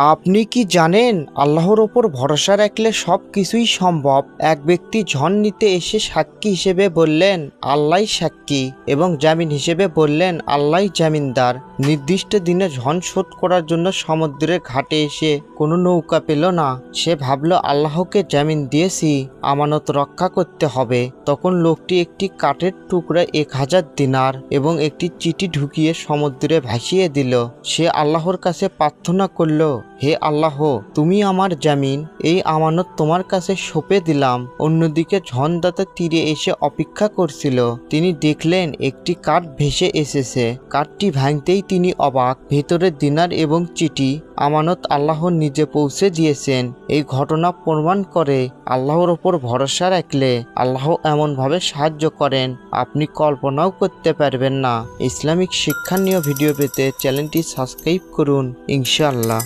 আপনি কি জানেন আল্লাহর ওপর ভরসা রাখলে সব কিছুই সম্ভব। এক ব্যক্তি ঝড় নিতে এসে সাক্ষী হিসেবে বললেন আল্লাহই সাক্ষী এবং জামিন হিসেবে বললেন আল্লাহই জামিনদার। নির্দিষ্ট দিনে ঝড় শোধ করার জন্য সমুদ্রের ঘাটে এসে কোনো নৌকা পেল না। সে ভাবল আল্লাহকে জামিন দিয়েছি, আমানত রক্ষা করতে হবে। তখন লোকটি একটি কাঠের টুকরা 1000 দিনার এবং একটি চিঠি ঢুকিয়ে সমুদ্রে ভাসিয়ে দিল। সে আল্লাহর কাছে প্রার্থনা করল, হে আল্লাহ, তুমি আমার জামিন, এই আমানত তোমার কাছে সঁপে দিলাম। অন্যদিকে ঝড়দাতা তীরে এসে অপেক্ষা করছিল। তিনি দেখলেন একটি কাঠ ভেসে এসেছে। কাঠটি ভাঙতেই তিনি অবাক। ভেতরে দিনার এবং চিঠি। আমানত আল্লাহ নিজে পৌঁছে দিয়েছেন। এই ঘটনা প্রমাণ করে আল্লাহর ওপর ভরসা রাখলে আল্লাহ এমনভাবে সাহায্য করেন আপনি কল্পনাও করতে পারবেন না। ইসলামিক শিক্ষা নিয়ে ভিডিও পেতে চ্যানেলটি সাবস্ক্রাইব করুন ইনশাআল্লাহ।